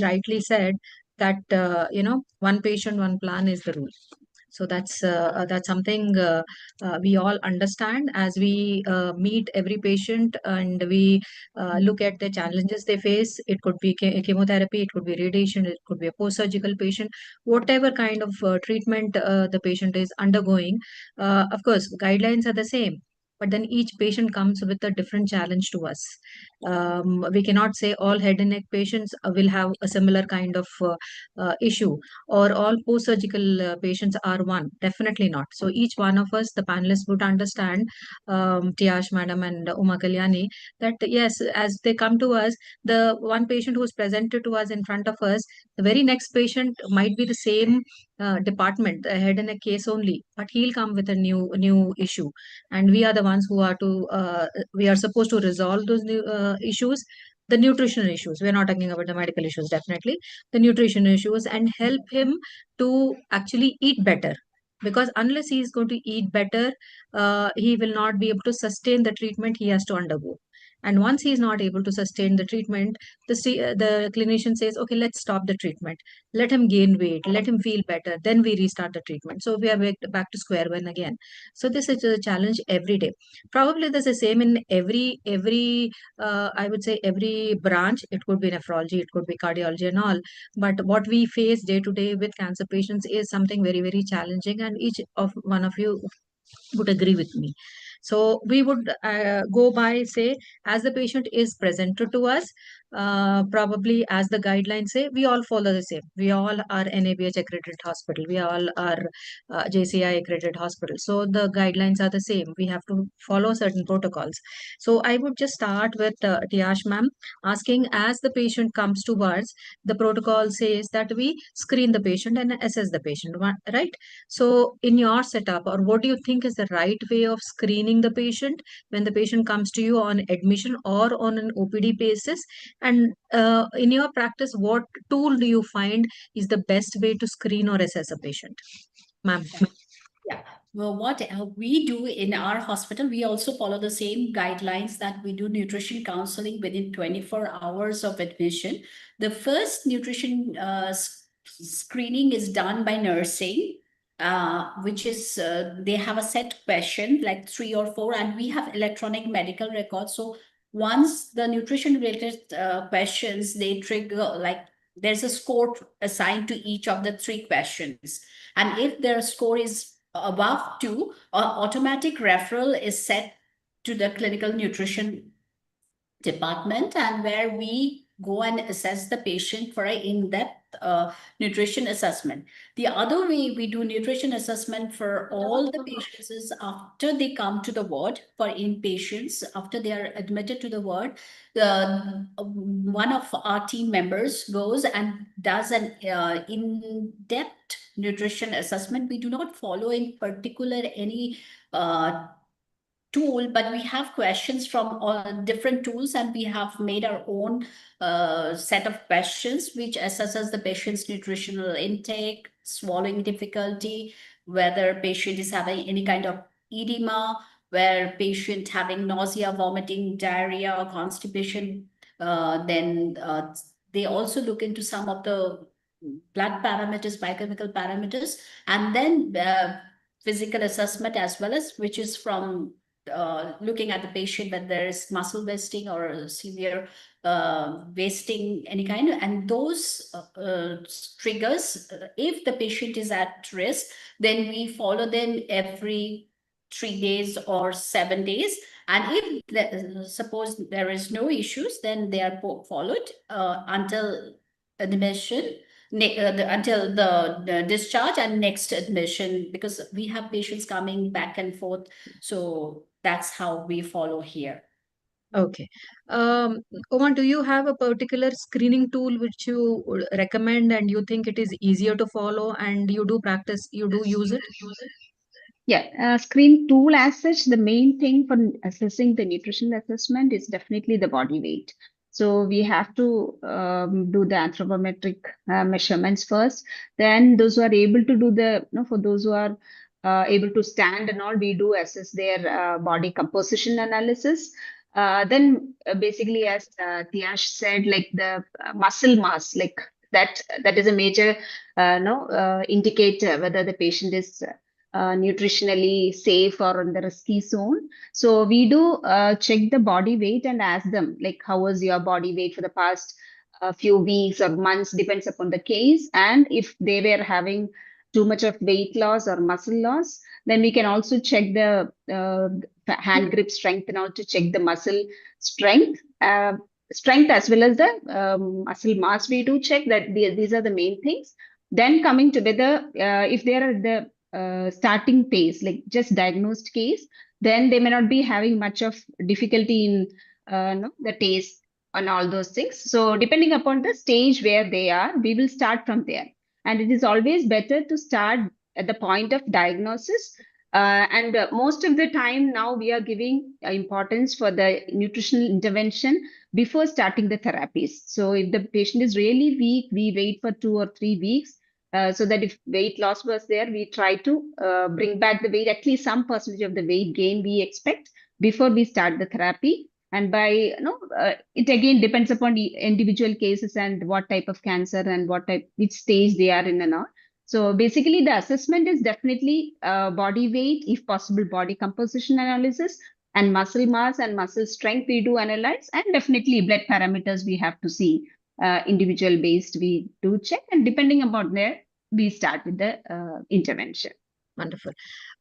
rightly said that one patient, one plan is the rule. So that's something we all understand as we meet every patient and we look at the challenges they face. It could be chemotherapy, it could be radiation, it could be a post-surgical patient, whatever kind of treatment the patient is undergoing. Of course, guidelines are the same. But then each patient comes with a different challenge to us. We cannot say all head and neck patients will have a similar kind of issue, or all post-surgical patients are one. Definitely not. So each one of us, the panelists, would understand, Tiash madam and Uma Kalyani, that yes, as they come to us, the one patient who is presented to us in front of us, the very next patient might be the same department, a head and neck case only, but he'll come with a new issue, and we are the ones who are to we are supposed to resolve those new issues, the nutritional issues. We're not talking about the medical issues, definitely the nutrition issues, and help him to actually eat better. Because unless he is going to eat better, he will not be able to sustain the treatment he has to undergo. And once he is not able to sustain the treatment, the clinician says, okay, let's stop the treatment. Let him gain weight. Let him feel better. Then we restart the treatment. So we are back to square one again. So this is a challenge every day. Probably this is the same in every I would say every branch. It could be nephrology, it could be cardiology and all. But what we face day to day with cancer patients is something very, very challenging, and each of one of you would agree with me. So we would go by, say, as the patient is presented to us, probably as the guidelines say, we all follow the same. We all are NABH accredited hospital. We all are JCI accredited hospital. So the guidelines are the same. We have to follow certain protocols. So I would just start with Tiash ma'am, asking, as the patient comes to us, the protocol says that we screen the patient and assess the patient, right? So, in your setup, or what do you think is the right way of screening the patient when the patient comes to you on admission or on an OPD basis? And in your practice, what tool do you find is the best way to screen or assess a patient? Ma'am. Yeah. Well, what we do in our hospital, we also follow the same guidelines that we do nutrition counseling within 24 hours of admission. The first nutrition screening is done by nursing, which is they have a set question, like 3 or 4, and we have electronic medical records. So once the nutrition related questions, they trigger, like there's a score assigned to each of the 3 questions. And if their score is above 2, automatic referral is set to the clinical nutrition department, and where we go and assess the patient for an in-depth nutrition assessment. The other way we do nutrition assessment for all the patients is after they come to the ward for inpatients, after they are admitted to the ward, one of our team members goes and does an in-depth nutrition assessment. We do not follow in particular any tool, but we have questions from all different tools, and we have made our own set of questions which assesses the patient's nutritional intake, swallowing difficulty, whether patient is having any kind of edema, where patient having nausea, vomiting, diarrhea, or constipation. Then they also look into some of the blood parameters, biochemical parameters, and then physical assessment as well, as which is from looking at the patient when there is muscle wasting or severe wasting any kind, and those triggers, if the patient is at risk, then we follow them every 3 days or 7 days. And if suppose there is no issues, then they are followed until admission, until the discharge and next admission, because we have patients coming back and forth. So that's how we follow here. Okay. Oman, do you have a particular screening tool which you would recommend and you think it is easier to follow and you do practice, you do use it? Yeah, screen tool as such, the main thing for assessing the nutritional assessment is definitely the body weight. So we have to do the anthropometric measurements first. Then those who are able to do for those who are able to stand and all, we do assess their body composition analysis. Then basically, as Tiash said, like the muscle mass, like that is a major no indicator whether the patient is nutritionally safe or in the risky zone. So we do check the body weight and ask them like, how was your body weight for the past few weeks or months, depends upon the case. And if they were having too much of weight loss or muscle loss, then we can also check the hand grip strength and also check the muscle strength. Strength as well as the muscle mass, we do check that these are the main things. Then coming to whether if they are at the starting phase, like just diagnosed case, then they may not be having much of difficulty in no, the taste and all those things. So depending upon the stage where they are, we will start from there. And it is always better to start at the point of diagnosis. And most of the time now we are giving importance for the nutritional intervention before starting the therapies. So if the patient is really weak, we wait for 2 or 3 weeks. So that if weight loss was there, we try to bring back the weight, at least some percentage of the weight gain we expect before we start the therapy. And by it again depends upon the individual cases and what type of cancer and which stage they are in and all. So basically, the assessment is definitely body weight, if possible, body composition analysis, and muscle mass and muscle strength we do analyze, and definitely blood parameters we have to see. Individual based we do check, and depending upon there, we start with the intervention. Wonderful.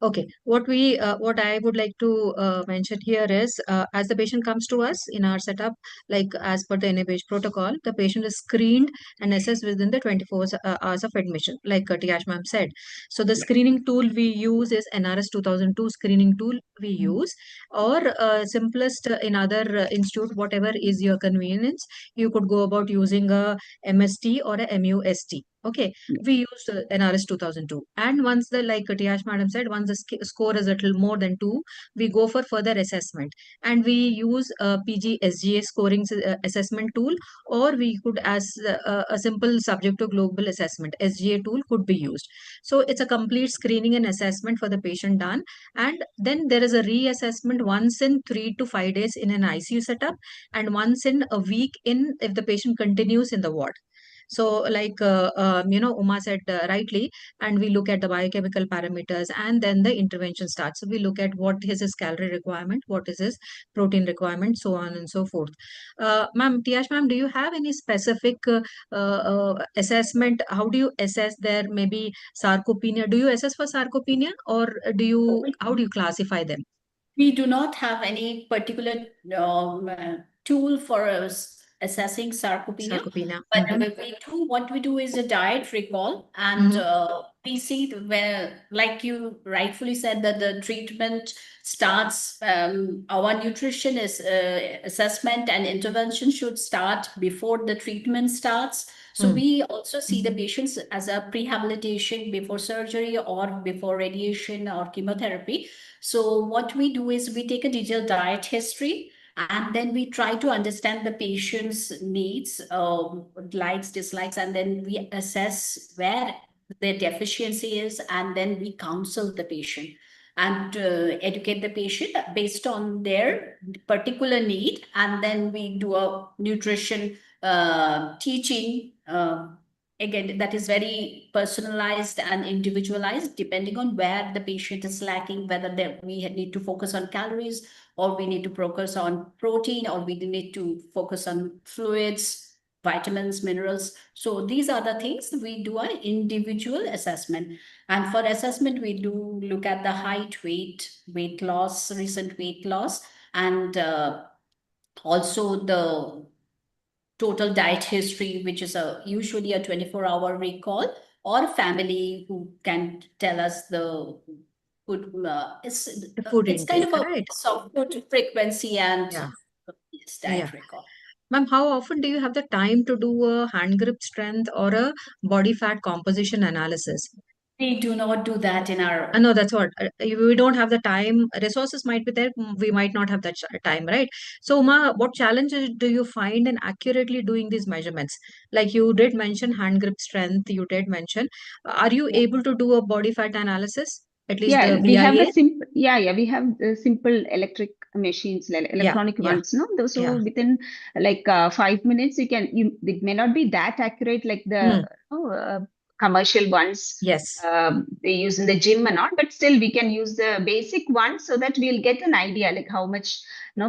Okay, what I would like to mention here is, as the patient comes to us in our setup, like as per the NABH protocol, the patient is screened and assessed within the 24 hours of admission, like Tiash ma'am said. So the screening tool we use is NRS 2002 screening tool we use, or simplest in other institute, whatever is your convenience, you could go about using a MST or a MUST. Okay, we use NRS 2002. And once the, like Tiash madam said, once the score is a little more than 2, we go for further assessment. And we use a PG SGA scoring assessment tool, or we could, as a simple subject to global assessment, SGA tool could be used. So it's a complete screening and assessment for the patient done. And then there is a reassessment once in 3 to 5 days in an ICU setup, and once in a week in if the patient continues in the ward. So, like Uma said rightly, and we look at the biochemical parameters, and then the intervention starts. So we look at what is his calorie requirement, what is his protein requirement, so on and so forth. Ma'am, Tiash ma'am, do you have any specific assessment? How do you assess their maybe sarcopenia? Do you assess for sarcopenia, or how do you classify them? We do not have any particular tool for assessing sarcopenia, Sarcopenia. but what we do is a diet recall, and we see where, like you rightfully said, that the treatment starts. Our nutrition is assessment and intervention should start before the treatment starts. So we also see the patients as a prehabilitation before surgery or before radiation or chemotherapy. So what we do is we take a detailed diet history, and then we try to understand the patient's needs, likes, dislikes, and then we assess where their deficiency is, and then we counsel the patient and educate the patient based on their particular need. And then we do a nutrition teaching. Again, that is very personalized and individualized depending on where the patient is lacking, whether we need to focus on calories, or we need to focus on protein, or we need to focus on fluids, vitamins, minerals. So these are the things we do an individual assessment. And for assessment, we do look at the height, weight loss, recent weight loss, and also the total diet history, which is usually a 24-hour recall, or family who can tell us the food. The food It's kind of intake, a right? soft food frequency and Yeah. yes, Yeah. diet recall. Ma'am, how often do you have the time to do a hand grip strength or a body fat composition analysis? We do not do that in our. No, that's what. We don't have the time. Resources might be there. We might not have that time, right? So, Uma, what challenges do you find in accurately doing these measurements? Like you did mention hand grip strength, you did mention. Are you Yeah. able to do a body fat analysis? At least Yeah, the we have the VIA? simple, we have the simple electric machines, like Yeah, electronic yeah, ones, no? So yeah. within like 5 minutes, it may not be that accurate like the Hmm. commercial ones Yes. they use in the gym and all, but still we can use the basic ones so that we'll get an idea like how much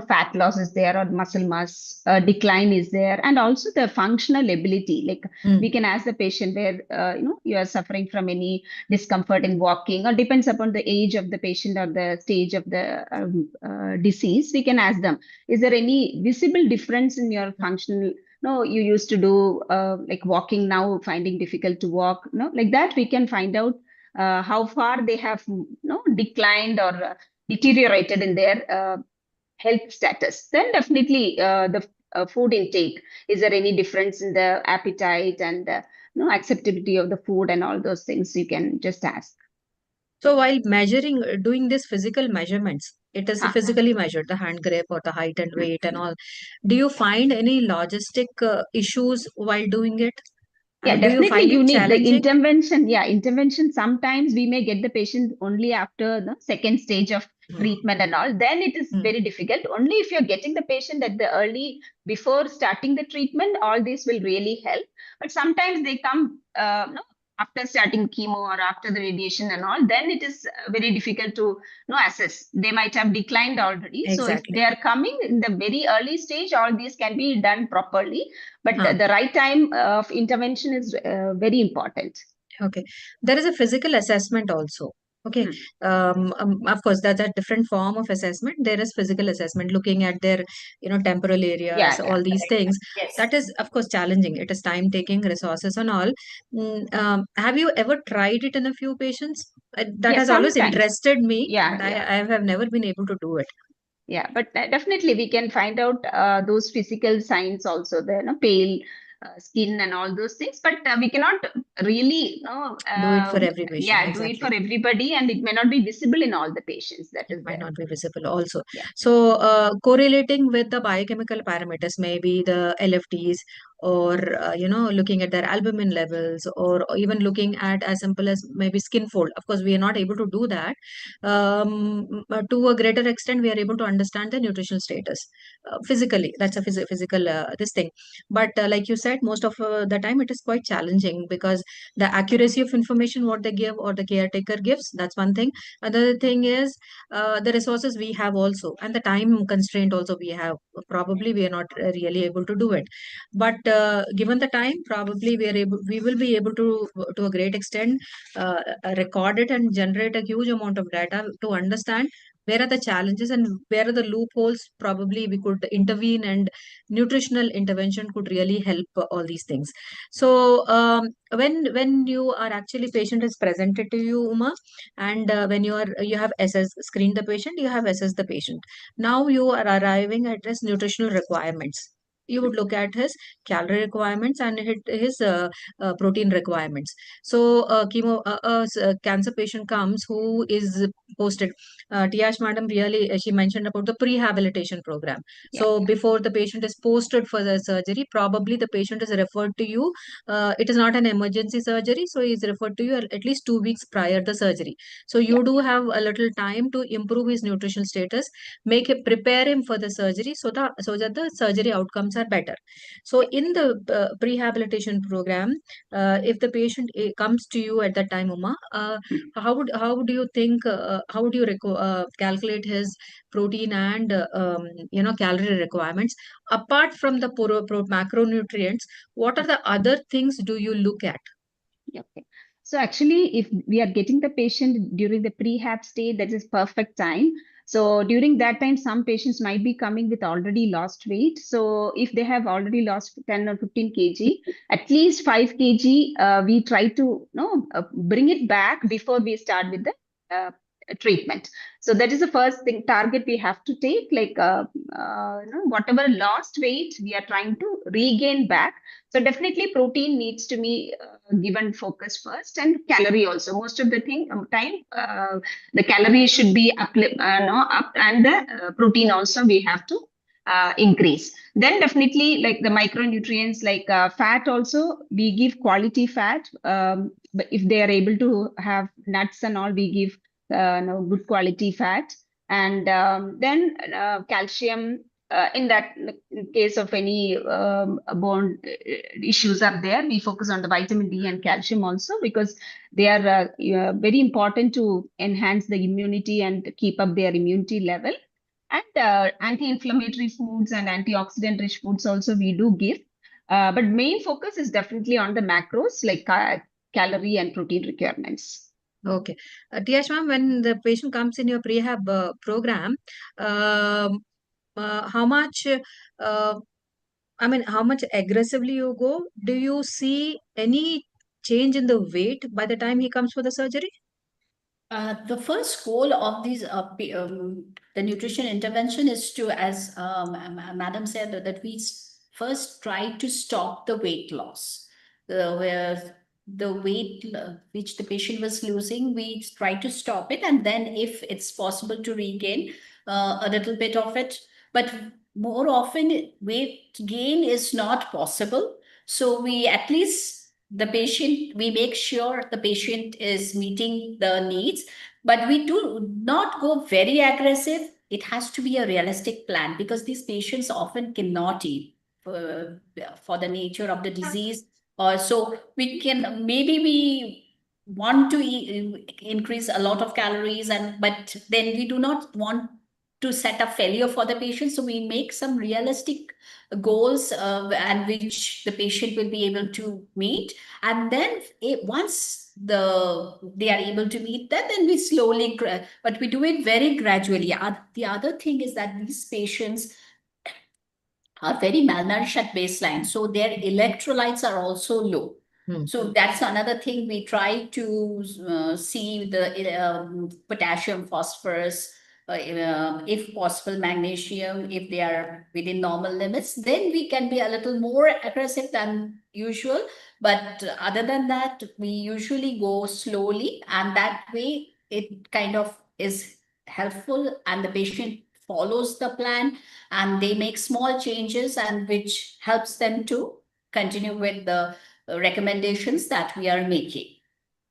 fat loss is there or muscle mass decline is there, and also the functional ability. Like we Hmm. can ask the patient where you are suffering from any discomfort in walking, or depends upon the age of the patient or the stage of the disease. We can ask them, is there any visible difference in your functional, no, you used to do like walking, now finding difficult to walk, no, like that we can find out how far they have declined or deteriorated in their health status. Then definitely the food intake, is there any difference in the appetite and acceptability of the food, and all those things you can just ask. So while measuring, doing this physical measurements, it is Huh. physically measured, the hand grip or the height and weight and all. Do you find any logistic issues while doing it? Yeah, Do you definitely find you it need the challenging? intervention. Yeah, intervention. Sometimes we may get the patient only after the second stage of Hmm. treatment and all. Then it is Hmm. very difficult. Only if you're getting the patient at the early, before starting the treatment, all this will really help. But sometimes they come no, after starting chemo or after the radiation and all, then it is very difficult to assess. They might have declined already. So if Exactly. they are coming in the very early stage, all these can be done properly, but Huh. the right time of intervention is very important. Okay. There is a physical assessment also. Okay. Hmm. Of course, that's a different form of assessment. There is physical assessment, looking at their, temporal areas, Yeah, yeah, all these correct. things. Yes. That is, of course, challenging. It is time taking, resources and all. Have you ever tried it in a few patients? That Yeah, has always sometimes. interested me, Yeah, but yeah, I have never been able to do it. yeah. But definitely we can find out those physical signs also, the pale skin and all those things. But we cannot really, Do it for every patient. yeah, do it Exactly. for everybody, and it may not be visible in all the patients. That It is might there. not be visible also. Yeah, So, correlating with the biochemical parameters, maybe the LFTs, or, looking at their albumin levels, or even looking at as simple as maybe skin fold. Of course, we are not able to do that. To a greater extent, we are able to understand the nutritional status physically. That's a physical this thing. But like you said, most of the time it is quite challenging because the accuracy of information what they give or the caretaker gives, that's one thing. Another thing is the resources we have also, and the time constraint also we have. Probably we are not really able to do it, but given the time, probably we will be able to a great extent record it and generate a huge amount of data to understand where are the challenges and where are the loopholes. Probably we could intervene, and nutritional intervention could really help all these things. So when you are actually, patient is presented to you, Uma, and when you have screened the patient, you have assessed the patient. Now you are arriving at his nutritional requirements. You would look at his calorie requirements and his protein requirements. So cancer patient comes who is posted. Tiash madam really, she mentioned about the prehabilitation program. yeah, So before the patient is posted for the surgery, probably the patient is referred to you. It is not an emergency surgery, so he is referred to you at least 2 weeks prior the surgery. So yeah, you do have a little time to improve his nutritional status, prepare him for the surgery, so that the surgery outcomes are better. So yeah. in the prehabilitation program, if the patient comes to you at that time, Uma, Hmm. how would you think, how would you calculate his protein and calorie requirements apart from the macronutrients? What are the other things do you look at? Yeah, okay. So actually, if we are getting the patient during the prehab state, that is perfect time. So during that time, some patients might be coming with already lost weight. So if they have already lost 10 or 15 kg, at least 5 kg, we try to bring it back before we start with the treatment. So that is the first thing target we have to take. Like whatever lost weight, we are trying to regain back. So definitely protein needs to be given focus first, and calorie also. Most of the time, the calorie should be up, no, up, and the protein also we have to increase. Then definitely like the micronutrients, like fat also, we give quality fat. But if they are able to have nuts and all, we give good quality fat, and then calcium. In that in case of any bone issues are there, we focus on the vitamin D and calcium also, because they are very important to enhance the immunity and keep up their immunity level. And anti-inflammatory foods and antioxidant rich foods also we do give. But main focus is definitely on the macros like calorie and protein requirements. Okay. Tiash ma'am, when the patient comes in your prehab program, um, how much, how much aggressively you go? Do you see any change in the weight by the time he comes for the surgery? The first goal of the nutrition intervention is to, as Madam said, that we first try to stop the weight loss. Where the weight which the patient was losing, we try to stop it, and then if it's possible to regain a little bit of it. But more often, weight gain is not possible. So we at least we make sure the patient is meeting the needs, but we do not go very aggressive. It has to be a realistic plan because these patients often cannot eat for the nature of the disease. So we can, maybe we want to increase a lot of calories, and but then we do not want to set up failure for the patient, so we make some realistic goals and which the patient will be able to meet. And then once they are able to meet that, then we slowly but we do it very gradually. The other thing is that these patients are very malnourished at baseline, so their electrolytes are also low. So that's another thing we try to see the potassium, phosphorus, if possible, magnesium. If they are within normal limits, then we can be a little more aggressive than usual. But other than that, we usually go slowly, and that way it kind of is helpful, and the patient follows the plan, and they make small changes, and which helps them to continue with the recommendations that we are making.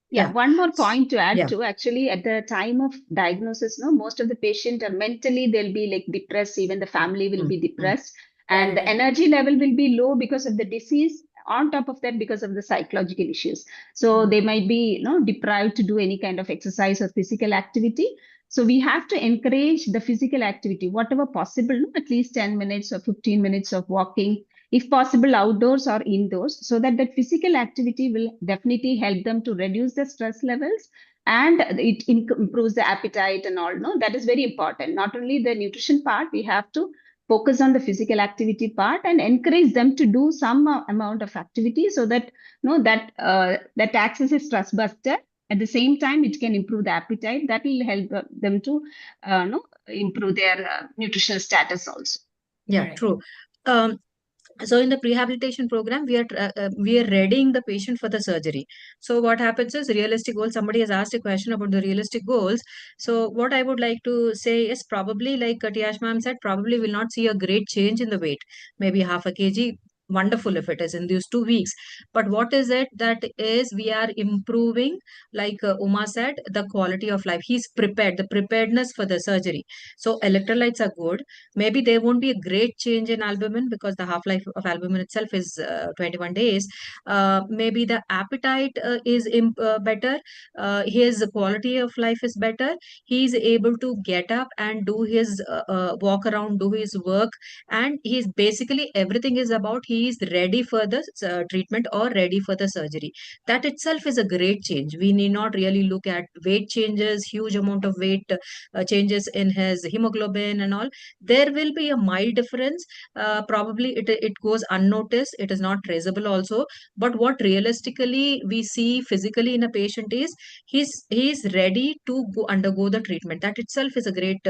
Yeah, Yeah. one more point to add Yeah. to, actually at the time of diagnosis, no, most of the patient are mentally, they'll be like depressed, even the family will be depressed, and the Correct. energy level will be low because of the disease. On top of that, because of the psychological issues, so they might be deprived to do any kind of exercise or physical activity. So we have to encourage the physical activity, whatever possible, no, at least 10 minutes or 15 minutes of walking, if possible outdoors or indoors, so that that physical activity will definitely help them to reduce the stress levels, and it improves the appetite and all. No, that is very important. Not only the nutrition part, we have to focus on the physical activity part and encourage them to do some amount of activity, so that that acts as a stress buster. At the same time, it can improve the appetite. That will help them to improve their nutritional status also. Yeah, Correct. true. Um, so in the prehabilitation program, we are readying the patient for the surgery. So what happens is realistic goals. Somebody has asked a question about the realistic goals. So what I would like to say is, probably like Tiash ma'am said, probably will not see a great change in the weight, maybe half a kg. Wonderful if it is in these 2 weeks. But what is it that is we are improving, like Uma said, the quality of life. He's prepared, the preparedness for the surgery. So electrolytes are good. Maybe there won't be a great change in albumin because the half life of albumin itself is 21 days. Maybe the appetite is better. His quality of life is better. He's able to get up and do his walk around, do his work, and he's basically, everything is about, he is ready for the treatment or ready for the surgery. That itself is a great change. We need not really look at weight changes, huge amount of weight changes in his hemoglobin and all. There will be a mild difference. Probably it goes unnoticed, it is not traceable also. But what realistically we see physically in a patient is he's ready to undergo the treatment. That itself is a great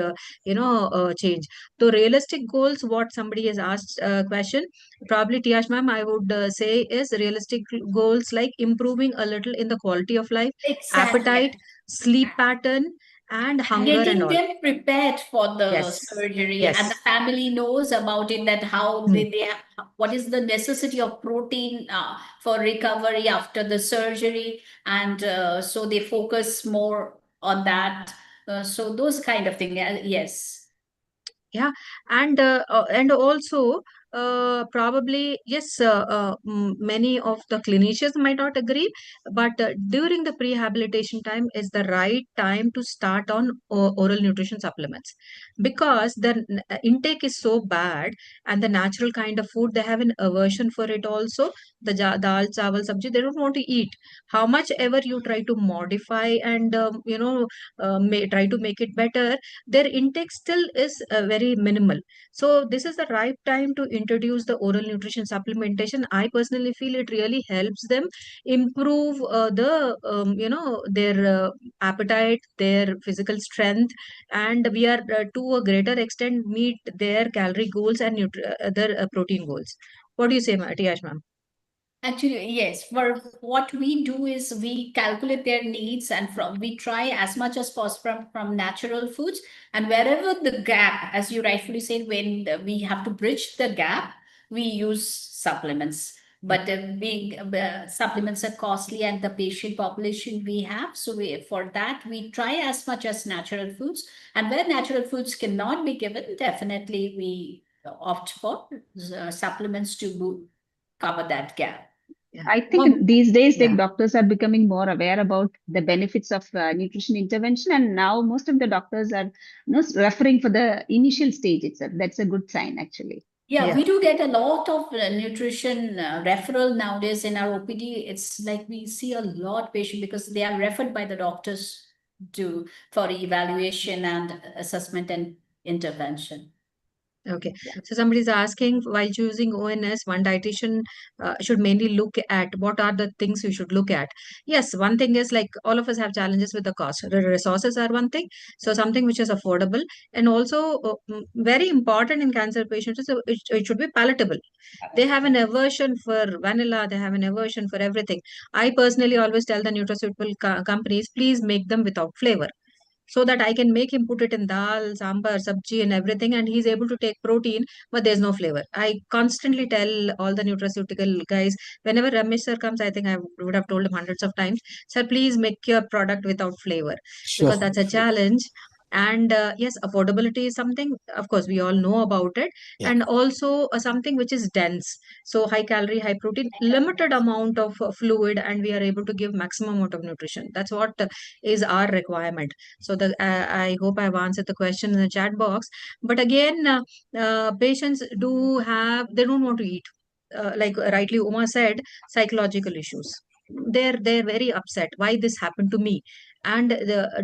change. So realistic goals, what somebody has asked question, probably Tiash ma'am, I would say is realistic goals like improving a little in the quality of life, Exactly. appetite, sleep pattern, and And hunger and getting all. them prepared for the Yes. surgery, and the Yes. family knows about it, that how Hmm. they what is the necessity of protein for recovery after the surgery, and so they focus more on that. So those kind of thing. Yes. Yeah, and also probably yes, many of the clinicians might not agree, but during the prehabilitation time is the right time to start on oral nutrition supplements, because the intake is so bad, and the natural kind of food they have an aversion for it also. The dal chawal sabji they don't want to eat. How much ever you try to modify and try to make it better, their intake still is very minimal. So this is the right time to introduce the oral nutrition supplementation. I personally feel it really helps them improve their appetite, their physical strength, and we are to a greater extent meet their calorie goals and other protein goals. What do you say, Tiash ma'am? Actually, yes. For what we do is we calculate their needs, and from we try as much as possible from natural foods. And wherever the gap, as you rightfully said, when we have to bridge the gap, we use supplements. But being supplements are costly, and the patient population we have, so for that we try as much as natural foods. And where natural foods cannot be given, definitely we opt for supplements to cover that gap. Yeah. I Mom, think these days, yeah. like doctors are becoming more aware about the benefits of nutrition intervention, and now most of the doctors are referring for the initial stage itself. That's a good sign, actually. Yeah, Yeah. we do get a lot of nutrition referral nowadays in our OPD. It's like we see a lot patient because they are referred by the doctors to for evaluation and assessment and intervention. Okay. Yeah. So somebody is asking, while choosing ONS, one dietitian should mainly look at what are the things you should look at. Yes, one thing is like all of us have challenges with the cost. The resources are one thing. So something which is affordable, and also very important in cancer patients is it should be palatable. They have an aversion for vanilla. They have an aversion for everything. I personally always tell the nutraceutical companies, please make them without flavor, so that I can make him put it in dal, sambar, sabji, and everything, and he's able to take protein, but there's no flavor. I constantly tell all the nutraceutical guys, whenever Ramesh sir comes, I think I would have told him hundreds of times, sir, please make your product without flavor, because Sure. that's a challenge. And yes, affordability is something, of course, we all know about it, Yeah. and also something which is dense. So high calorie, high protein, limited amount of fluid, and we are able to give maximum amount of nutrition. That's what is our requirement. So I hope I've answered the question in the chat box. But again, patients do have, they don't want to eat. Like rightly Uma said, psychological issues. They're very upset. Why this happened to me? And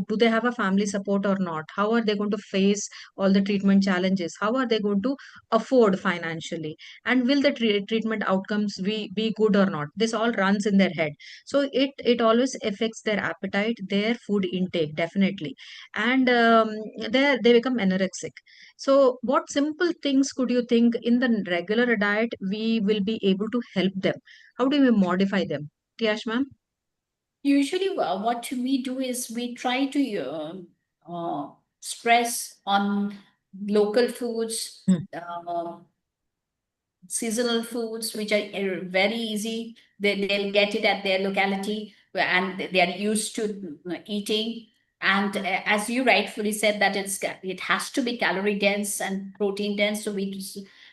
do they have a family support or not? How are they going to face all the treatment challenges? How are they going to afford financially? And will the treatment outcomes be good or not? This all runs in their head. So it always affects their appetite, their food intake, definitely. And they become anorexic. So what simple things could you think in the regular diet we will be able to help them? How do we modify them? Tiash ma'am? Usually, what we do is we try to stress on local foods, Hmm. seasonal foods, which are very easy. They'll get it at their locality and they are used to eating. And as you rightfully said, that it has to be calorie dense and protein dense. So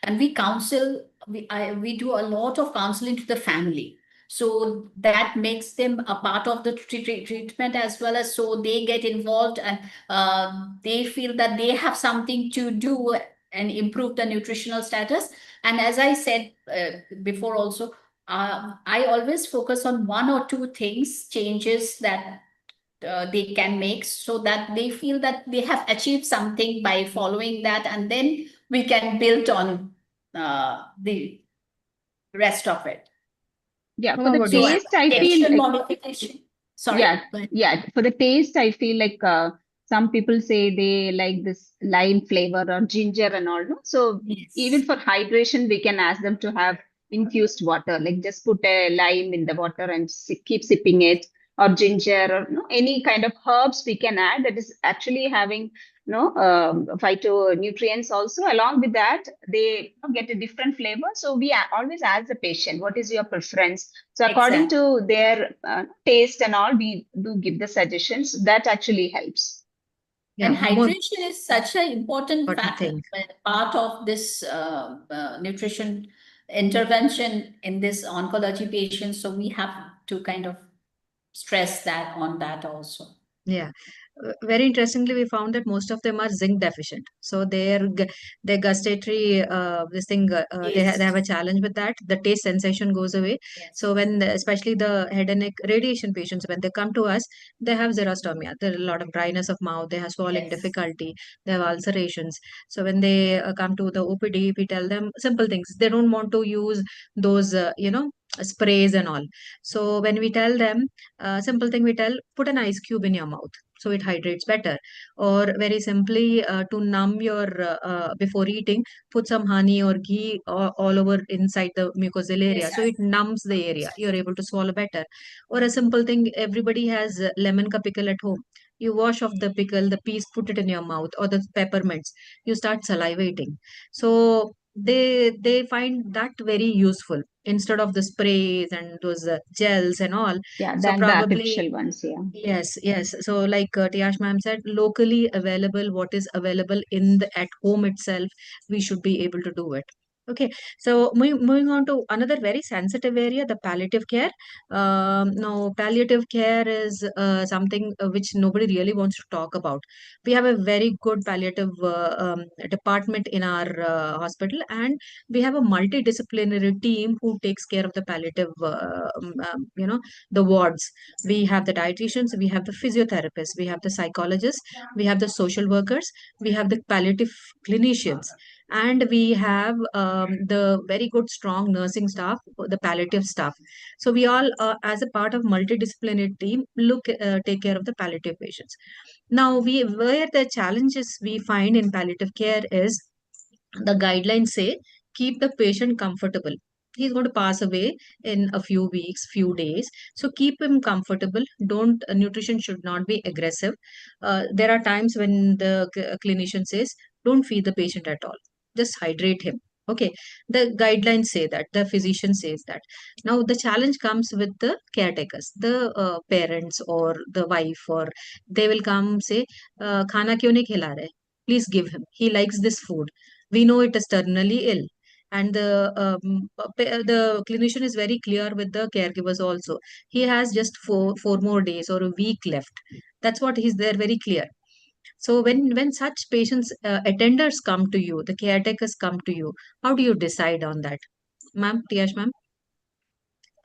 and we counsel, we do a lot of counseling to the family. So that makes them a part of the treatment as well, as so they get involved, and they feel that they have something to do and improve the nutritional status. And as I said before also, I always focus on one or two things, changes that they can make, so that they feel that they have achieved something by following that, and then we can build on the rest of it. Yeah, for How the about you? So taste, I feel addition like modification. Sorry, yeah, go ahead. yeah. For the taste, I feel like some people say they like this lime flavor or ginger and all. No? So even Yes, for hydration, we can ask them to have infused water. Like just put a lime in the water and keep sipping it, or ginger, or any kind of herbs we can add that is actually having phytonutrients also. Along with that, they get a different flavor. So we always ask the patient, what is your preference? So according exactly. to their taste and all, we do give the suggestions. That actually helps. And Yeah, more hydration is such an important important factor, thing. part of this nutrition intervention in this oncology patient. So we have to kind of stress that on that also. Yeah. Very interestingly, we found that most of them are zinc deficient. So their gustatory this thing they have Taste. a challenge with that. The taste sensation goes away. So Yes. when especially the head and neck radiation patients, when they come to us, they have xerostomia. There are a lot of dryness of mouth. They have swallowing Yes. difficulty. They have ulcerations. So when they come to the OPD, we tell them simple things. They don't want to use those sprays and all. So when we tell them simple thing, we tell put an ice cube in your mouth so it hydrates better. Or very simply, to numb your before eating, put some honey or ghee all over inside the mucosal area Yes. so it numbs the area, you're able to swallow better. Or a simple thing, everybody has lemon ka pickle at home. You wash off the pickle, the piece, put it in your mouth, or the peppermints, you start salivating. So they find that very useful instead of the sprays and those gels and all. Yeah, So than the probably, artificial ones. Yeah. yes, yes. So like Tiash ma'am said, locally available, what is available in the at home itself, we should be able to do it. Okay, so moving on to another very sensitive area, the palliative care. Now, palliative care is something which nobody really wants to talk about. We have a very good palliative department in our hospital, and we have a multidisciplinary team who takes care of the palliative, the wards. We have the dietitians, we have the physiotherapists, we have the psychologists, we have the social workers, we have the palliative clinicians, and we have the very good strong nursing staff, the palliative staff. So we all as a part of multidisciplinary team take care of the palliative patients. Now we where the challenges we find in palliative care is the guidelines say keep the patient comfortable. He's going to pass away in a few weeks, few days. So keep him comfortable. Don't nutrition should not be aggressive. There are times when the clinician says, don't feed the patient at all. Just hydrate him. Okay, the guidelines say that. The physician says that. Now the challenge comes with the caretakers, the parents or the wife, or they will come say, "Khana क्यों नहीं खिला रहे? Please give him. He likes this food. We know it is terminally ill." And the clinician is very clear with the caregivers also. He has just four more days or a week left. That's what he's there, very clear. So when such patients attenders come to you, the caretakers come to you, how do you decide on that, ma'am? Tiyash ma'am,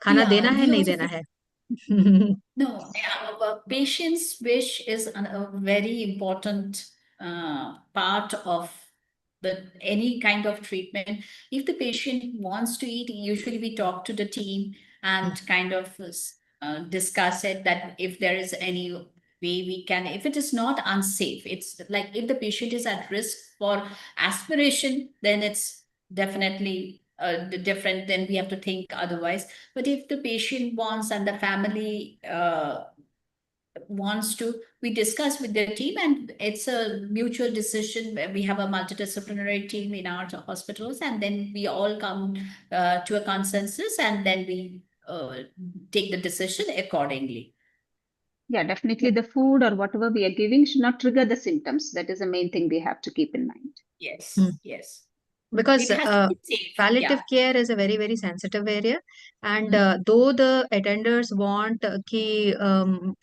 खाना देना Yeah, है we नहीं also देना है? no, patient's wish is a very important part of any kind of treatment. If the patient wants to eat, usually we talk to the team and kind of discuss it that if there is any way we can, if it is not unsafe, it's like if the patient is at risk for aspiration, then it's definitely different. Then we have to think otherwise. But if the patient wants and the family wants to, we discuss with the team, and it's a mutual decision where we have a multidisciplinary team in our hospitals, and then we all come to a consensus, and then we take the decision accordingly. Yeah, definitely the food or whatever we are giving should not trigger the symptoms. That is the main thing we have to keep in mind. Yes, yes. Because It has to be safe. palliative Yeah. care is a very very sensitive area, and Mm. though the attenders want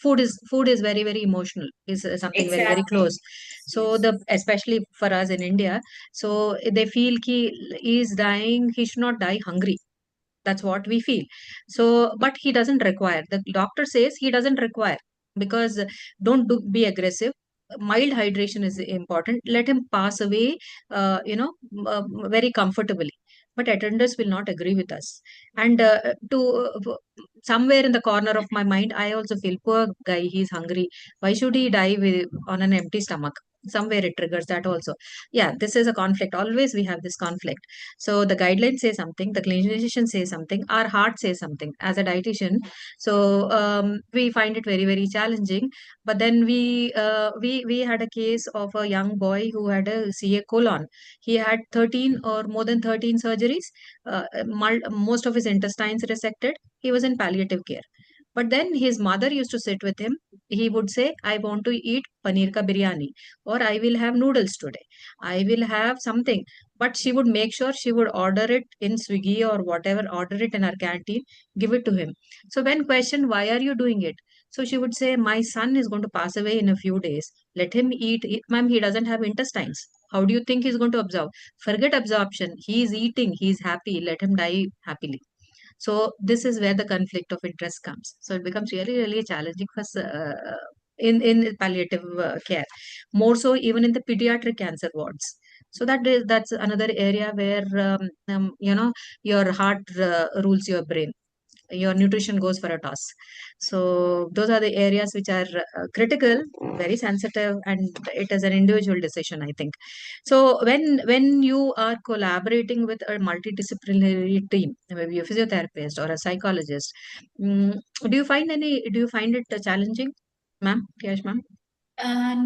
food is very very emotional, is something very very close. Exactly. So Yes. the especially for us in India, so they feel ki he is dying, he should not die hungry. That's what we feel. So, but he doesn't require. The doctor says he doesn't require, because be aggressive. Mild hydration is important. Let him pass away, very comfortably. But attenders will not agree with us. And somewhere in the corner of my mind, I also feel poor guy. He's hungry. Why should he die on an empty stomach? Somewhere it triggers that also. Yeah, this is a conflict. Always we have this conflict. So the guidelines say something, the clinician says something, our heart says something as a dietitian. So we find it very, very challenging. But then we had a case of a young boy who had a CA colon. He had 13 or more than 13 surgeries, most of his intestines resected. He was in palliative care. But then his mother used to sit with him. he would say, I want to eat paneer ka biryani, or I will have noodles today. I will have something. But she would make sure she would order it in Swiggy or whatever, order it in her canteen, give it to him. So when questioned, why are you doing it? So she would say, my son is going to pass away in a few days. Let him eat. Ma'am, he doesn't have intestines. How do you think he's going to absorb? Forget absorption. He is eating. He is happy. Let him die happily. So this is where the conflict of interest comes. So it becomes really, really challenging for in palliative care, more so even in the pediatric cancer wards. So that's another area where your heart rules your brain, your nutrition goes for a toss. So those are the areas which are critical, very sensitive, and it is an individual decision, I think. So when you are collaborating with a multidisciplinary team, maybe a physiotherapist or a psychologist, mm, do you find it challenging, ma'am, Yash ma'am?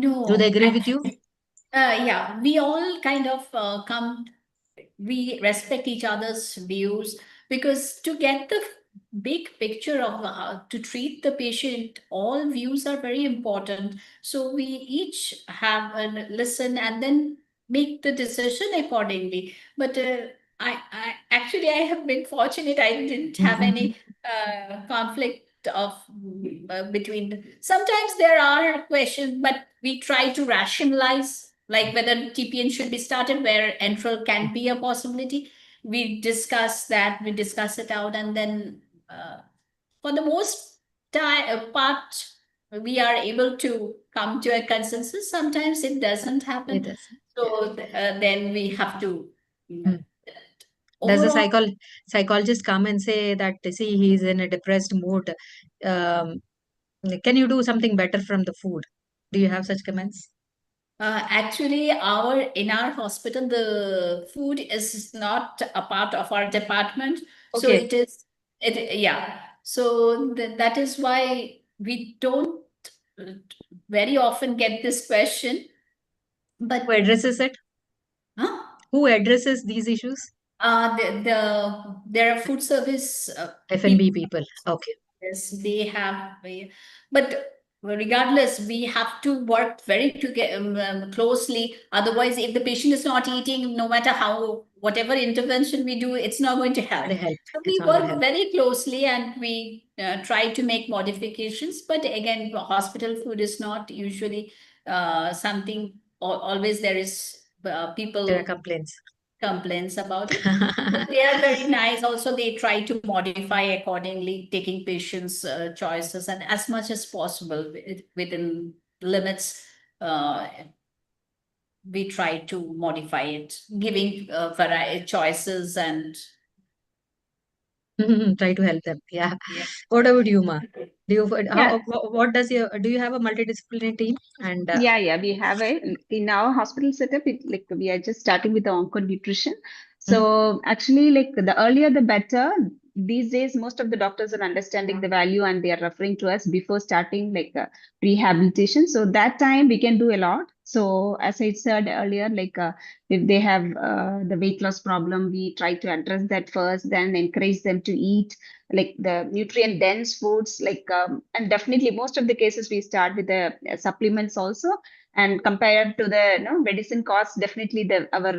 Do they No, agree with you? yeah, we all kind of come, we respect each other's views, because to get the big picture of how to treat the patient, all views are very important. So we each have a listen and then make the decision accordingly. But I actually I have been fortunate. I didn't have any conflict of between. Sometimes there are questions, but we try to rationalize, like whether TPN should be started, where enteral can be a possibility. We discuss that, we discuss it out, and then for the most part, we are able to come to a consensus. Sometimes it doesn't happen. It is. Yeah. So then we have to, Hmm. Does the overall. psychologist come and say that, see, he's in a depressed mood? Um, can you do something better from the food? Do you have such comments? Actually, in our hospital, the food is not a part of our department. So Okay. it is, yeah. So that is why we don't uh, very often get this question. Who But addresses it? huh? Who addresses these issues? There are food service F&B people. people. Okay. Yes, they have, but regardless, we have to work very closely. Otherwise, if the patient is not eating, no matter how, whatever intervention we do, it's not going to help. They help. So It's we not going to work help. very closely and we try to make modifications. But again, hospital food is not usually something, always there is There are people complaints. complaints about it. But they are very nice. Also, they try to modify accordingly, taking patients' choices, and as much as possible within limits, uh, we try to modify it, giving variety choices and Try to help them. Yeah. yeah. What about you, Ma? Do you Yeah, what does your do you have a multidisciplinary team? And yeah. We have in our hospital setup. It like we are just starting with the onco nutrition. mm, So actually, like the earlier the better. These days, most of the doctors are understanding the value and they are referring to us before starting like rehabilitation. So that time we can do a lot. So as I said earlier, like if they have the weight loss problem, we try to address that first, then encourage them to eat like the nutrient dense foods and definitely most of the cases we start with the supplements also, and compared to the medicine costs, definitely the our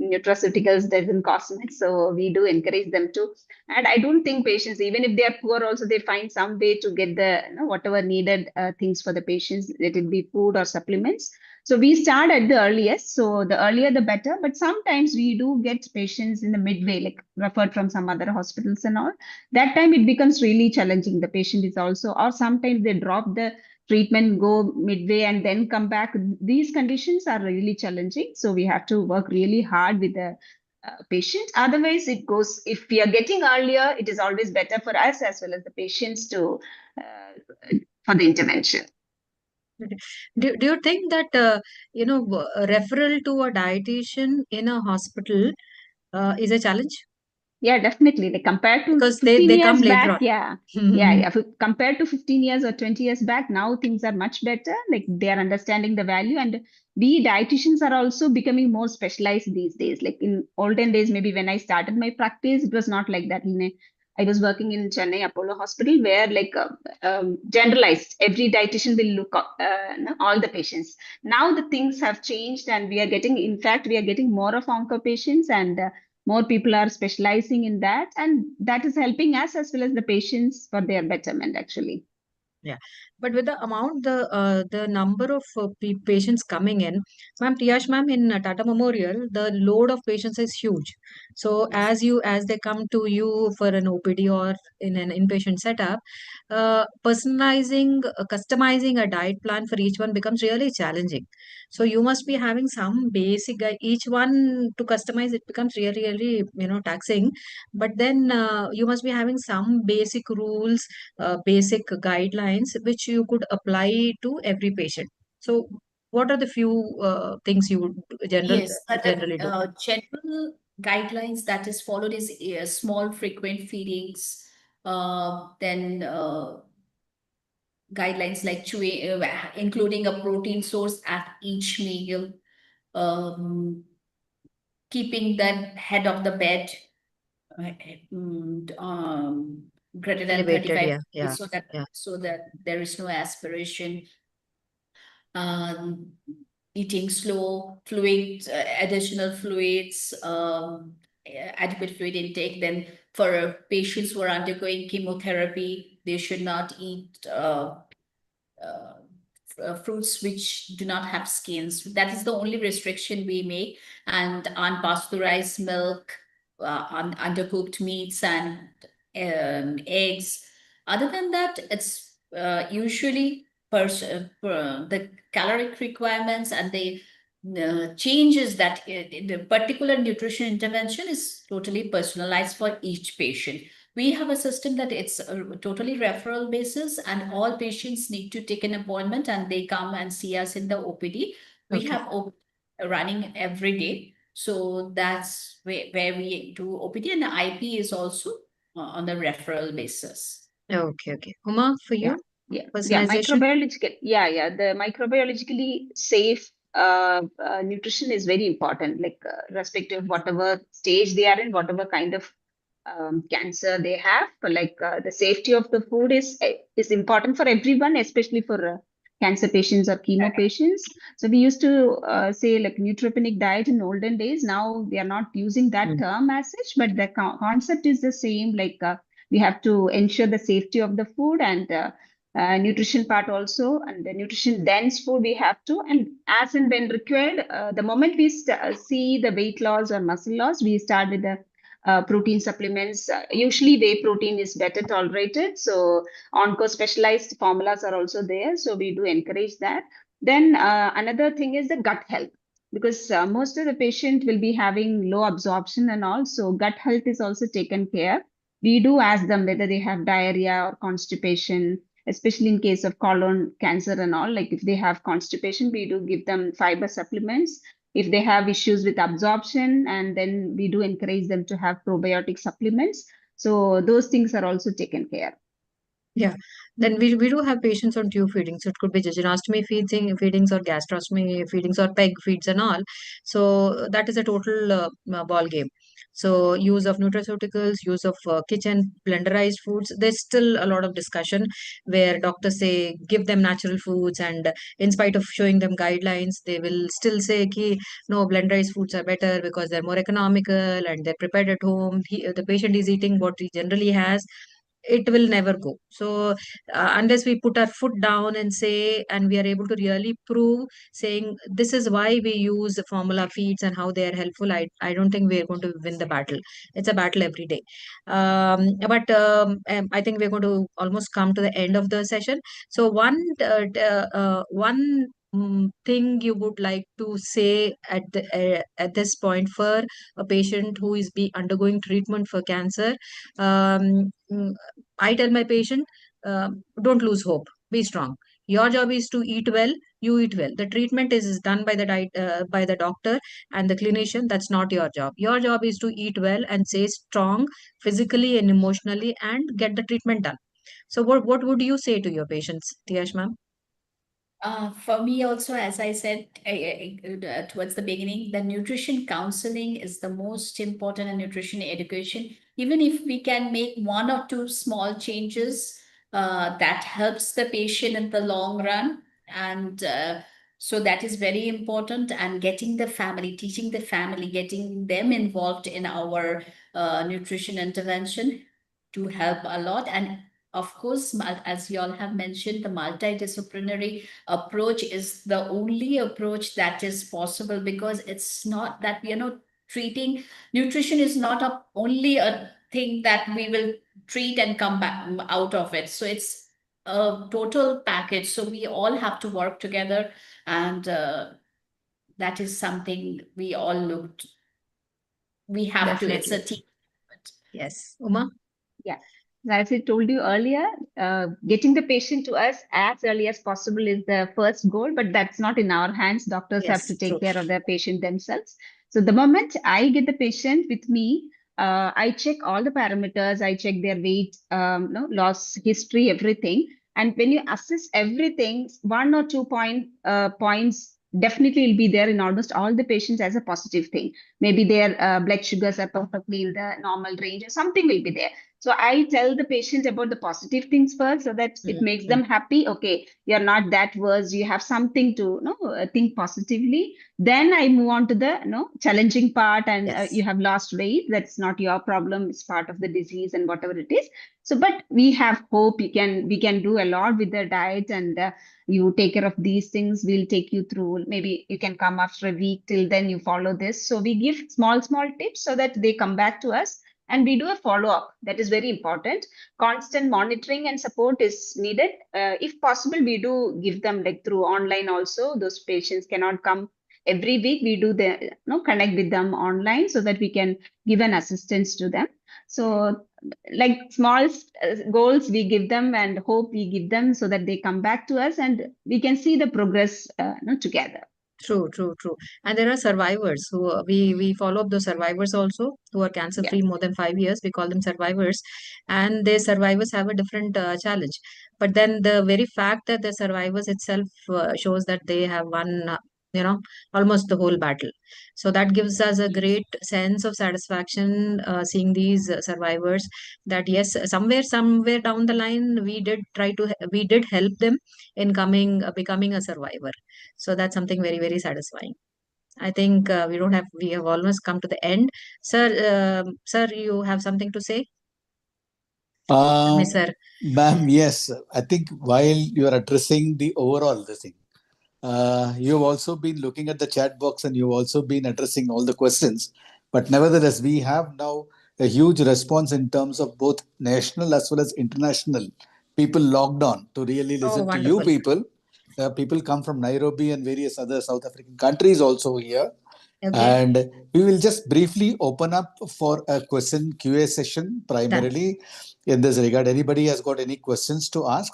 nutraceuticals doesn't cost much, so we do encourage them to. And I don't think patients, even if they are poor also, they find some way to get the whatever needed things for the patients, let it be food or supplements. So we start at the earliest. So the earlier the better. But sometimes we do get patients in the midway, like referred from some other hospitals and all. That time it becomes really challenging. The patient is also, or sometimes they drop the treatment, go midway, and then come back. These conditions are really challenging. So we have to work really hard with the patient. Otherwise, it goes, if we are getting earlier, it is always better for us as well as the patients to for the intervention. okay. Do you think that a referral to a dietitian in a hospital is a challenge Yeah, definitely. Like compared to because 15 they come years later back, on? yeah. Compared to 15 years or 20 years back, now things are much better. Like they are understanding the value, and we dietitians are also becoming more specialized these days. Like in olden days, maybe when I started my practice, it was not like that. I was working in Chennai Apollo Hospital, where like generalized, every dietitian will look all the patients. Now the things have changed, and we are getting, in fact, we are getting more of onco patients, and more people are specializing in that, and that is helping us as well as the patients for their betterment, actually. Yeah, but with the amount, the number of patients coming in, ma'am, Tiyash ma'am, in Tata Memorial, the load of patients is huge. So Yes. as they come to you for an OPD or in an inpatient setup, customizing a diet plan for each one becomes really challenging. So you must be having some basic each one to customize. It becomes really taxing. But then you must be having some basic rules, basic guidelines which you could apply to every patient. So, what are the few things you would Yes, generally the do? general guidelines that is followed is small frequent feedings, then guidelines like including a protein source at each meal, um, keeping the head of the bed uh, mm, um, greater than Elevated, 35 yeah, yeah, so that yeah. there is no aspiration, um, eating slow, additional fluids, adequate fluid intake. Then for patients who are undergoing chemotherapy, they should not eat uh, fruits which do not have skins. That is the only restriction we make. And unpasteurized milk, undercooked meats, and eggs. Other than that, it's usually the caloric requirements and the changes that the particular nutrition intervention is totally personalized for each patient. We have a system that it's a totally referral basis, and all patients need to take an appointment and they come and see us in the OPD. We Okay, have running every day. So that's where we do OPD, and the IP is also on the referral basis. okay, okay. Uma, for Yeah, you, yeah. personalization? Microbiological, yeah. The microbiologically safe nutrition is very important, like respective whatever stage they are in, whatever kind of cancer they have. But like the safety of the food is important for everyone, especially for cancer patients or chemo patients. So we used to say like neutropenic diet in olden days. Now we are not using that Mm. term as such, but the concept is the same. Like we have to ensure the safety of the food, and nutrition part also, and the nutrition dense food we have to, and as and when required, the moment we see the weight loss or muscle loss, we start with the protein supplements. Usually whey protein is better tolerated, so onco specialized formulas are also there, so we do encourage that. Then another thing is the gut health, because most of the patient will be having low absorption and all, so gut health is also taken care. We do ask them whether they have diarrhea or constipation, especially in case of colon cancer and all. Like if they have constipation, we do give them fiber supplements. If they have issues with absorption, and then we do encourage them to have probiotic supplements. So those things are also taken care. Yeah. Then we do have patients on tube feedings. It could be jejunostomy feedings or gastrostomy feedings or peg feeds and all. So that is a total ball game. So use of nutraceuticals, use of kitchen blenderized foods. There's still a lot of discussion where doctors say give them natural foods, and in spite of showing them guidelines, they will still say ki, no, blenderized foods are better because they're more economical and they're prepared at home. The patient is eating what he generally has. It will never go. So unless we put our foot down and say, and we are able to really prove, saying this is why we use formula feeds and how they are helpful, I don't think we're going to win the battle. It's a battle every day. But I think we're going to almost come to the end of the session. So one thing you would like to say at this point for a patient who is undergoing treatment for cancer. um, mm, I tell my patient, don't lose hope. Be strong. Your job is to eat well. You eat well. The treatment is done by the by the doctor and the clinician. That's not your job. Your job is to eat well and stay strong physically and emotionally and get the treatment done. So, what would you say to your patients, Tiyash ma'am? For me also, as I said towards the beginning, the nutrition counseling is the most important, and nutrition education even if we can make one or two small changes, that helps the patient in the long run. And so that is very important. And getting the family, teaching the family, getting them involved in our nutrition intervention to help a lot. And of course, as you all have mentioned, the multidisciplinary approach is the only approach that is possible, because it's not that we are not treating. Nutrition is not only a thing that we will treat and come back out of it. So it's a total package. So we all have to work together, and that is something we all we have to. It's a Definitely. team. Yes. Uma? Yeah. As I told you earlier, getting the patient to us as early as possible is the first goal, but that's not in our hands. Doctors have to Yes, take true. care of their patient themselves. So the moment I get the patient with me, I check all the parameters. I check their weight, no, loss history, everything. And when you assess everything, 1 or 2 points definitely will be there in almost all the patients as a positive thing. Maybe their blood sugars are perfectly in the normal range, or something will be there. So I tell the patient about the positive things first, so that it makes Mm-hmm. them happy. Okay, you're not that worse. You have something to, think positively. Then I move on to the, challenging part, and you Yes. have lost weight. That's not your problem. It's part of the disease and whatever it is. So, but we have hope. We can do a lot with the diet, and you take care of these things. We'll take you through. Maybe you can come after a week. Till then, you follow this. So we give small tips so that they come back to us, and we do a follow up. That is very important. Constant monitoring and support is needed. If possible, we do give them like through online also. Those patients cannot come every week. We do the, connect with them online so that we can give an assistance to them. So like small goals we give them, and hope we give them, so that they come back to us and we can see the progress, together. True, true, true. And there are survivors who we follow up the survivors also who are cancer Yeah. free more than 5 years. We call them survivors, and their survivors have a different challenge. But then the very fact that the survivors itself shows that they have won, you know, almost the whole battle. So that gives us a Yes. great sense of satisfaction seeing these survivors. That yes, somewhere down the line, we did help them in becoming a survivor. So that's something very, very satisfying. I think we have almost come to the end. Sir, you have something to say? Miss Um, Sir. Ma'am, yes, I think while you are addressing the overall this thing, you've also been looking at the chat box and you've also been addressing all the questions. But nevertheless, we have now a huge response in terms of both national as well as international people logged on to really Oh, listen to you wonderful. people. People come from Nairobi and various other South African countries also here. Okay, And we will just briefly open up for a question QA session done. primarily in this regard. Anybody has got any questions to ask?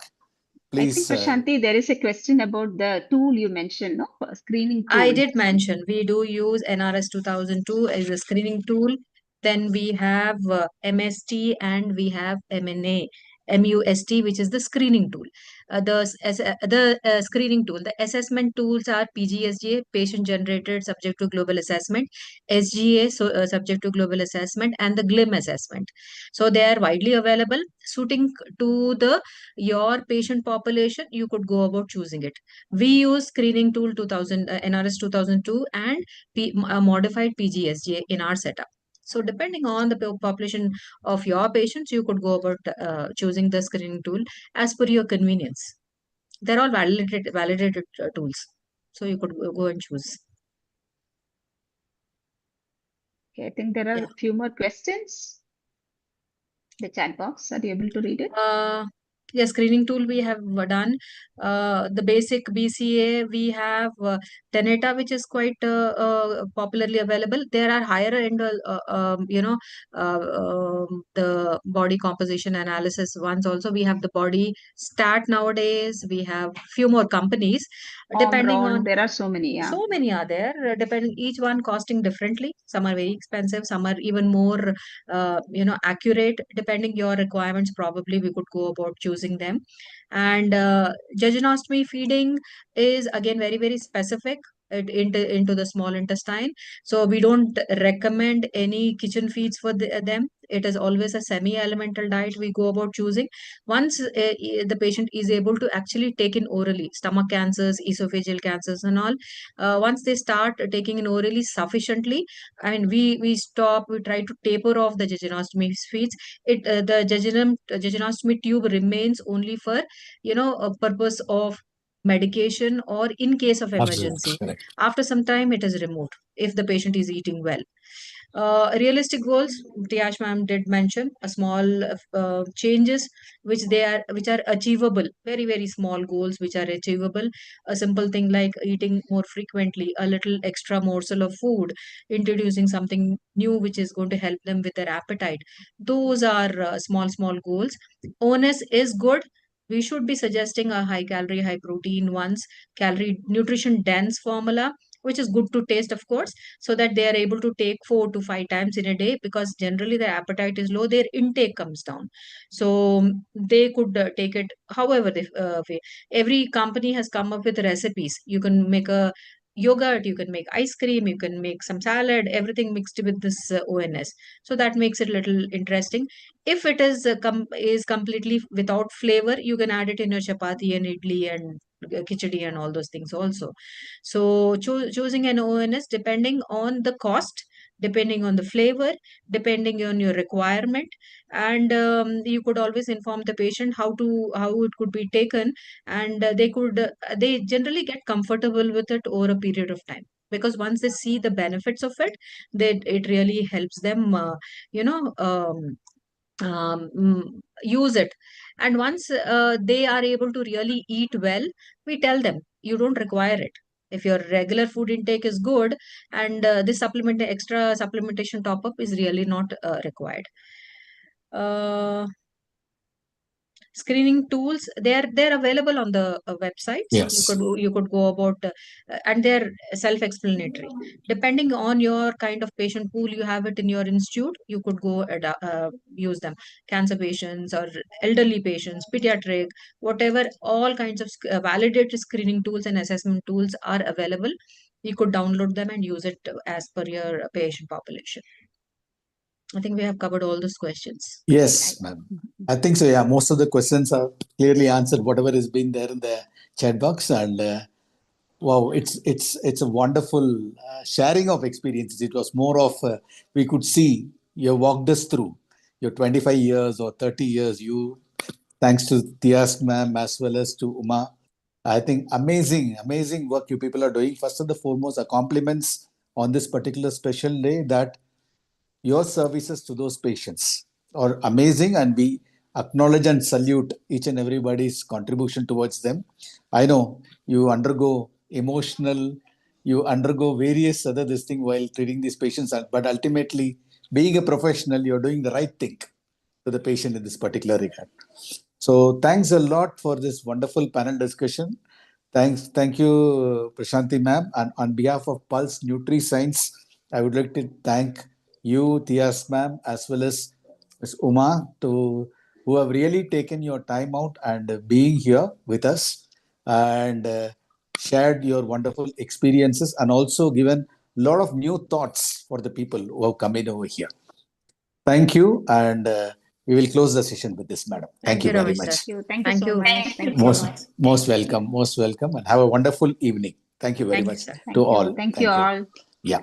I think Please. Prashanti, there is a question about the tool you mentioned, no? A screening I tool. did mention we do use NRS 2002 as a screening tool. Then we have MST and we have MUST, which is the screening tool. The screening tool. The assessment tools are PGSGA, patient generated subject to global assessment, SGA, so subject to global assessment, and the GLIM assessment. So they are widely available, suiting to the your patient population. You could go about choosing it. We use screening tool 2000 NRS 2002 and modified PGSJ in our setup. So depending on the population of your patients, you could go about choosing the screening tool as per your convenience. They're all validated tools. So you could go and choose. Okay, I think there are Yeah. a few more questions. The chat box, are you able to read it? Uh, yeah, screening tool we have done. The basic BCA we have Teneta, which is quite popularly available. There are higher end, the body composition analysis ones also. We have the body stat nowadays. We have few more companies, depending Omron, on there are so many, yeah. so many are there, depending each one costing differently. Some are very expensive, some are even more, accurate. Depending your requirements, probably we could go about choosing them. And jejanostomy feeding is again very, very specific. it into the small intestine. So we don't recommend any kitchen feeds for them. It is always a semi-elemental diet we go about choosing. Once the patient is able to actually take in orally, stomach cancers, esophageal cancers and all, once they start taking in orally sufficiently, and we try to taper off the jejunostomy feeds. The jejunostomy tube remains only for, a purpose of medication or in case of Absolutely emergency. correct. After some time, it is removed if the patient is eating well. Realistic goals, Tiash ma'am did mention a small changes which are achievable, very very small goals which are achievable. A simple thing like eating more frequently, a little extra morsel of food, introducing something new which is going to help them with their appetite. Those are small goals. Onus is good. We should be suggesting a high calorie, high protein ones, calorie nutrition dense formula, which is good to taste, of course, so that they are able to take 4 to 5 times in a day, because generally their appetite is low, their intake comes down. So they could take it however they way. Every company has come up with recipes. You can make a yogurt, you can make ice cream, you can make some salad, everything mixed with this ONS. So that makes it a little interesting. If it is completely without flavor, you can add it in your chapati and idli and khichdi and all those things also. So choosing an ONS depending on the cost, depending on the flavor, depending on your requirement, and you could always inform the patient how it could be taken, and they generally get comfortable with it over a period of time, because once they see the benefits of it, it really helps them use it. And once they are able to really eat well, we tell them you don't require it. If your regular food intake is good, and this extra supplementation top up is really not required. uh, Screening tools, they're available on the websites. Yes. You could go about and they're self explanatory. Depending on your kind of patient pool you have it in your institute, you could go use them. Cancer patients or elderly patients, pediatric, whatever, all kinds of validated screening tools and assessment tools are available. You could download them and use it as per your patient population. I think we have covered all those questions. Yes, ma'am. I think so. Yeah, most of the questions are clearly answered. Whatever has been there in the chat box, and wow, it's a wonderful sharing of experiences. It was more of we could see you walked us through your 25 years or 30 years. You, thanks to Tias ma'am as well as to Uma. I think amazing work you people are doing. First and the foremost, our compliments on this particular special day, that your services to those patients are amazing, and we acknowledge and salute each and everybody's contribution towards them. I know you undergo emotional, you undergo various other this thing while treating these patients, but ultimately, being a professional, you're doing the right thing to the patient in this particular regard. So thanks a lot for this wonderful panel discussion. Thank you, Prashanti ma'am. And on behalf of Pulse NutriScience, I would like to thank you, Tias ma'am, as well as Ms. Uma, who have really taken your time out and being here with us, and shared your wonderful experiences, and also given a lot of new thoughts for the people who have come in over here. Thank you, and we will close the session with this, madam. Thank you very Ramesh sir. much. Thank you Thank so you. much. Thank so you. much. Most welcome, and have a wonderful evening. Thank you very Thank you, much sir. to Thank you. all. Thank you Thank you. all. Yeah.